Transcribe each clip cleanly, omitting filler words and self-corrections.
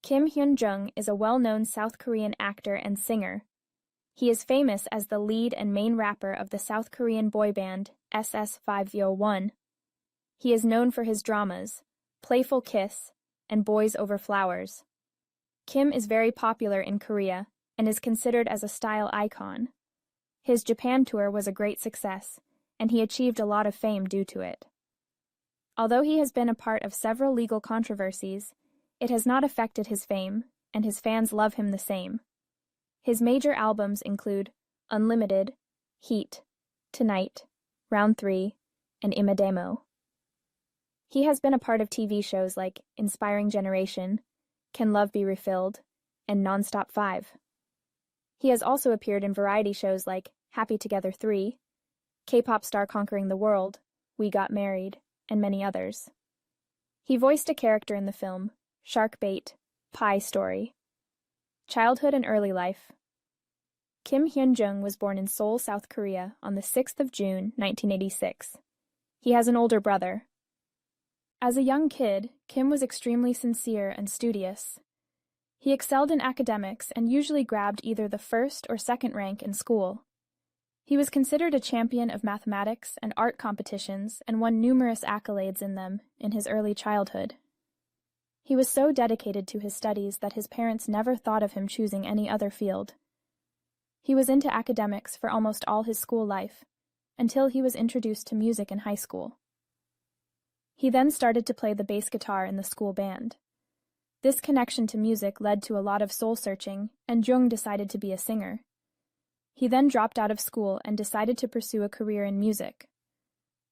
Kim Hyun-joong is a well-known South Korean actor and singer. He is famous as the lead and main rapper of the South Korean boy band SS501. He is known for his dramas, Playful Kiss, and Boys Over Flowers. Kim is very popular in Korea and is considered as a style icon. His Japan tour was a great success, and he achieved a lot of fame due to it. Although he has been a part of several legal controversies, it has not affected his fame, and his fans love him the same. His major albums include Unlimited, Heat, Tonight, Round 3, and Imademo. He has been a part of TV shows like Inspiring Generation, Can Love Be Refilled, and Nonstop 5. He has also appeared in variety shows like Happy Together 3, K-pop Star Conquering the World, We Got Married, and many others. He voiced a character in the film Shark Bait, Pie Story. Childhood and early life. Kim Hyun-joong was born in Seoul, South Korea on the 6th of June, 1986. He has an older brother. As a young kid, Kim was extremely sincere and studious. He excelled in academics and usually grabbed either the first or second rank in school. He was considered a champion of mathematics and art competitions and won numerous accolades in them in his early childhood. He was so dedicated to his studies that his parents never thought of him choosing any other field. He was into academics for almost all his school life, until he was introduced to music in high school. He then started to play the bass guitar in the school band. This connection to music led to a lot of soul-searching, and Jung decided to be a singer. He then dropped out of school and decided to pursue a career in music.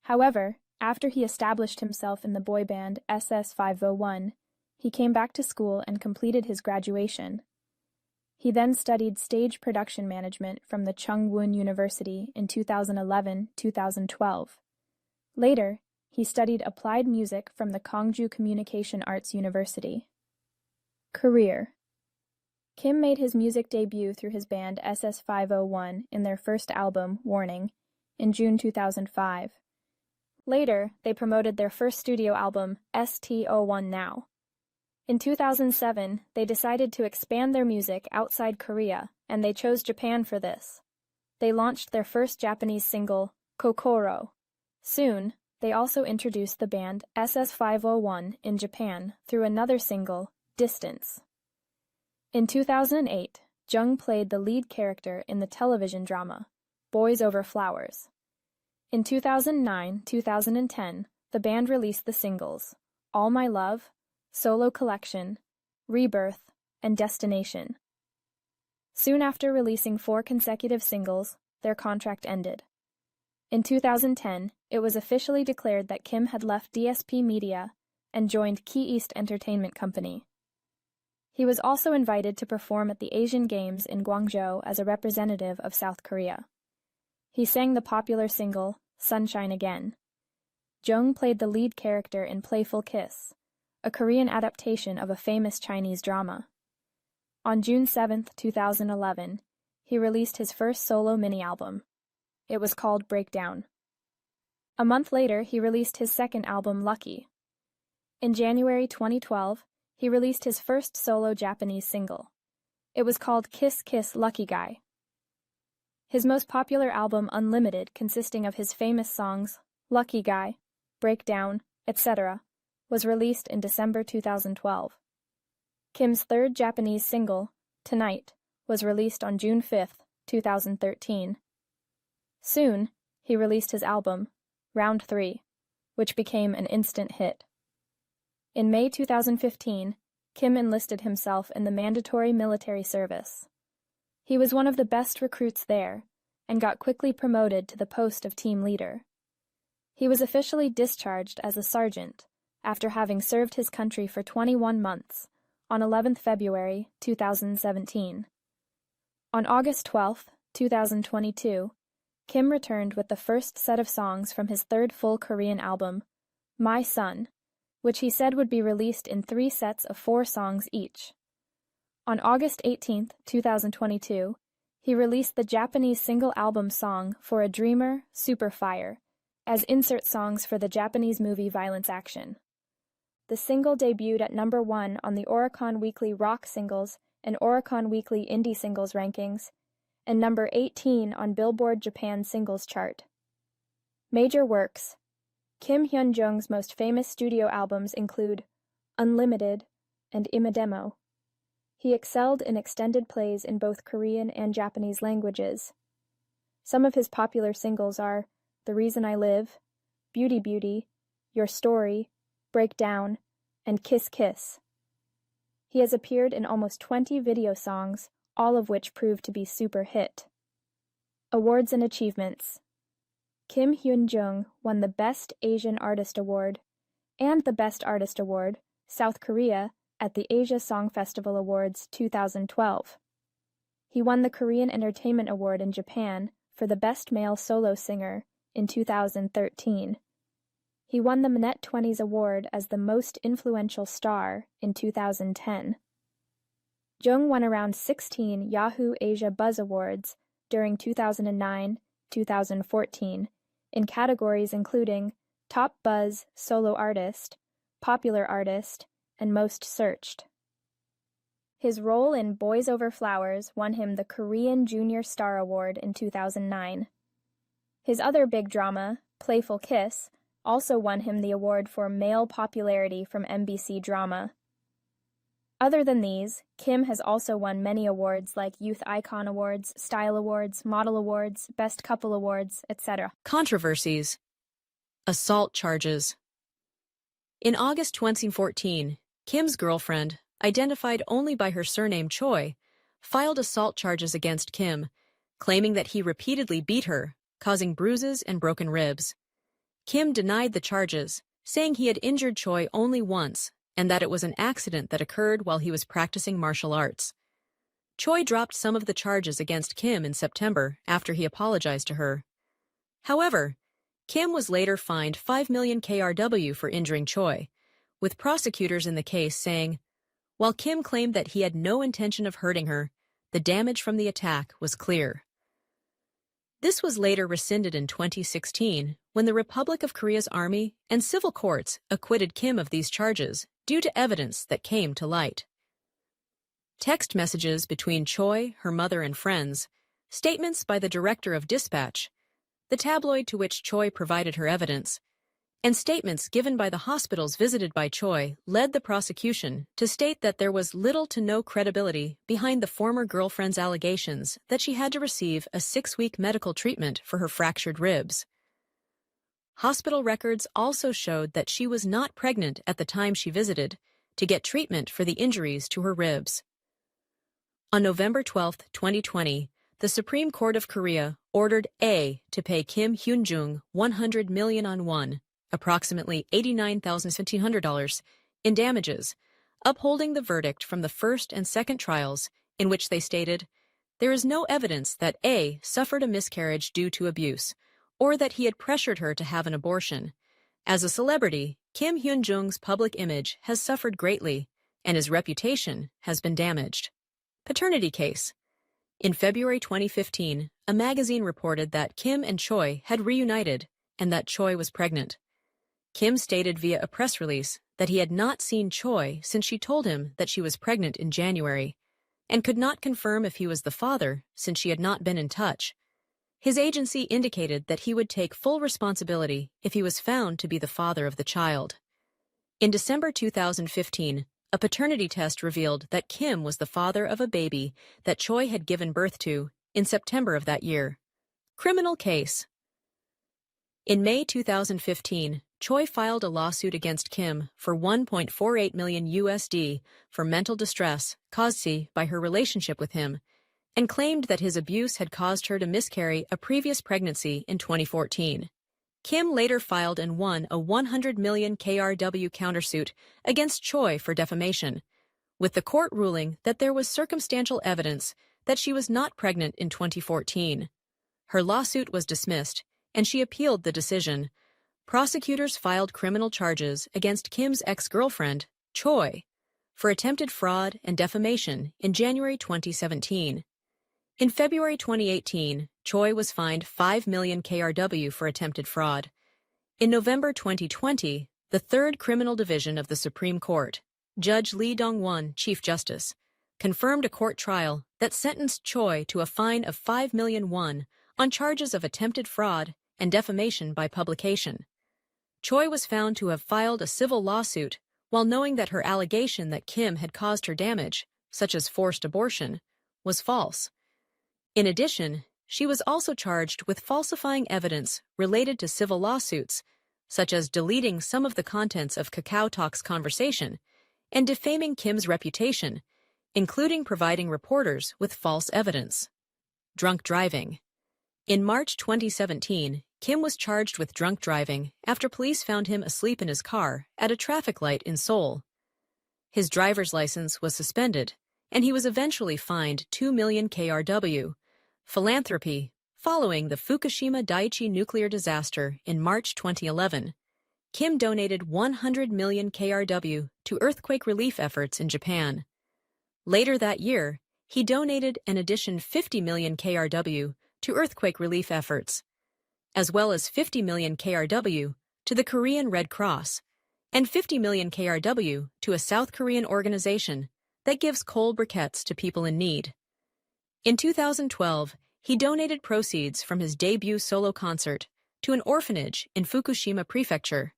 However, after he established himself in the boy band SS501, he came back to school and completed his graduation. He then studied stage production management from the Chungwoon University in 2011-2012. Later, he studied applied music from the Kyonggi Communication Arts University. Career. Kim made his music debut through his band SS501 in their first album, Warning, in June 2005. Later, they promoted their first studio album, ST01 Now. In 2007, they decided to expand their music outside Korea, and they chose Japan for this. They launched their first Japanese single, Kokoro. Soon, they also introduced the band SS501 in Japan through another single, Distance. In 2008, Jung played the lead character in the television drama, Boys Over Flowers. In 2009-2010, the band released the singles, All My Love, Solo Collection, Rebirth, and Destination. Soon after releasing 4 consecutive singles, their contract ended. In 2010, it was officially declared that Kim had left DSP Media and joined Key East Entertainment Company. He was also invited to perform at the Asian Games in Gwangju as a representative of South Korea. He sang the popular single, Sunshine Again. Jung played the lead character in Playful Kiss, a Korean adaptation of a famous Chinese drama. On June 7, 2011, he released his first solo mini-album. It was called Breakdown. A month later, he released his second album, Lucky. In January 2012, he released his first solo Japanese single. It was called Kiss Kiss Lucky Guy. His most popular album, Unlimited, consisting of his famous songs, Lucky Guy, Breakdown, etc., was released in December 2012. Kim's third Japanese single, Tonight, was released on June 5, 2013. Soon, he released his album, Round 3, which became an instant hit. In May 2015, Kim enlisted himself in the mandatory military service. He was one of the best recruits there, and got quickly promoted to the post of team leader. He was officially discharged as a sergeant, after having served his country for 21 months, on 11 February 2017. On August 12, 2022, Kim returned with the first set of songs from his third full Korean album, My Son, which he said would be released in 3 sets of 4 songs each. On August 18, 2022, he released the Japanese single album song For a Dreamer, Superfire, as insert songs for the Japanese movie Violence Action. The single debuted at number 1 on the Oricon Weekly Rock Singles and Oricon Weekly Indie Singles rankings, and number 18 on Billboard Japan Singles Chart. Major works. Kim Hyun-joong's most famous studio albums include Unlimited and Imidemo. He excelled in extended plays in both Korean and Japanese languages. Some of his popular singles are The Reason I Live, Beauty Beauty, Your Story, Break Down, and Kiss Kiss. He has appeared in almost 20 video songs, all of which proved to be super hit. Awards and achievements. Kim Hyun-joong won the Best Asian Artist Award and the Best Artist Award, South Korea, at the Asia Song Festival Awards 2012. He won the Korean Entertainment Award in Japan for the Best Male Solo Singer in 2013. He won the Manette 20s Award as the Most Influential Star in 2010. Jung won around 16 Yahoo Asia Buzz Awards during 2009-2014 in categories including Top Buzz Solo Artist, Popular Artist, and Most Searched. His role in Boys Over Flowers won him the Korean Junior Star Award in 2009. His other big drama, Playful Kiss, also won him the award for male popularity from MBC Drama. Other than these, Kim has also won many awards like Youth Icon Awards, Style Awards, Model Awards, Best Couple Awards, etc. Controversies. Assault charges. In August 2014, Kim's girlfriend, identified only by her surname Choi, filed assault charges against Kim, claiming that he repeatedly beat her, causing bruises and broken ribs. Kim denied the charges, saying he had injured Choi only once and that it was an accident that occurred while he was practicing martial arts. Choi dropped some of the charges against Kim in September after he apologized to her. However, Kim was later fined 5 million KRW for injuring Choi, with prosecutors in the case saying, while Kim claimed that he had no intention of hurting her, the damage from the attack was clear. This was later rescinded in 2016 when the Republic of Korea's army and civil courts acquitted Kim of these charges due to evidence that came to light. Text messages between Choi, her mother, and friends, statements by the director of Dispatch, the tabloid to which Choi provided her evidence, and statements given by the hospitals visited by Choi led the prosecution to state that there was little to no credibility behind the former girlfriend's allegations that she had to receive a 6-week medical treatment for her fractured ribs. Hospital records also showed that she was not pregnant at the time she visited to get treatment for the injuries to her ribs. On November 12, 2020, the Supreme Court of Korea ordered A to pay Kim Hyun-joong 100 million won, approximately $89,700, in damages, upholding the verdict from the first and second trials in which they stated, there is no evidence that A suffered a miscarriage due to abuse, or that he had pressured her to have an abortion. As a celebrity, Kim Hyun-joong's public image has suffered greatly, and his reputation has been damaged. Paternity case. In February 2015, a magazine reported that Kim and Choi had reunited and that Choi was pregnant. Kim stated via a press release that he had not seen Choi since she told him that she was pregnant in January, and could not confirm if he was the father since she had not been in touch. His agency indicated that he would take full responsibility if he was found to be the father of the child. In December 2015, a paternity test revealed that Kim was the father of a baby that Choi had given birth to in September of that year. Criminal case. In May 2015, Choi filed a lawsuit against Kim for $1.48 million for mental distress caused by her relationship with him, and claimed that his abuse had caused her to miscarry a previous pregnancy in 2014. Kim later filed and won a 100 million KRW countersuit against Choi for defamation, with the court ruling that there was circumstantial evidence that she was not pregnant in 2014. Her lawsuit was dismissed, and she appealed the decision. Prosecutors filed criminal charges against Kim's ex-girlfriend, Choi, for attempted fraud and defamation in January 2017. In February 2018, Choi was fined 5 million KRW for attempted fraud. In November 2020, the Third Criminal Division of the Supreme Court, Judge Lee Dong-won, Chief Justice, confirmed a court trial that sentenced Choi to a fine of 5 million won on charges of attempted fraud and defamation by publication. Choi was found to have filed a civil lawsuit while knowing that her allegation that Kim had caused her damage, such as forced abortion, was false. In addition, she was also charged with falsifying evidence related to civil lawsuits, such as deleting some of the contents of Kakao Talk's conversation and defaming Kim's reputation, including providing reporters with false evidence. Drunk driving. In March 2017, Kim was charged with drunk driving after police found him asleep in his car at a traffic light in Seoul. His driver's license was suspended, and he was eventually fined 2 million KRW, Philanthropy, following the Fukushima Daiichi nuclear disaster in March 2011. Kim donated 100 million KRW to earthquake relief efforts in Japan. Later that year, he donated an additional 50 million KRW to earthquake relief efforts, as well as 50 million KRW to the Korean Red Cross and 50 million KRW to a South Korean organization that gives coal briquettes to people in need. In 2012, he donated proceeds from his debut solo concert to an orphanage in Fukushima Prefecture.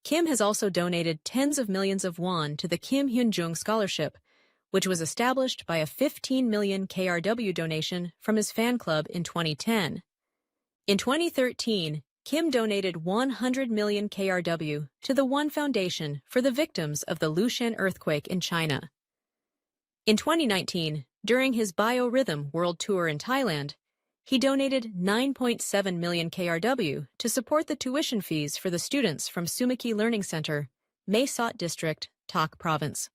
Kim has also donated tens of millions of won to the Kim Hyun-joong Scholarship, which was established by a 15 million KRW donation from his fan club in 2010. In 2013, Kim donated 100 million KRW to the One Foundation for the victims of the Lushan earthquake in China. In 2019, during his Biorhythm World Tour in Thailand, he donated 9.7 million KRW to support the tuition fees for the students from Sumaki Learning Center, Mae Sot District, Tak Province.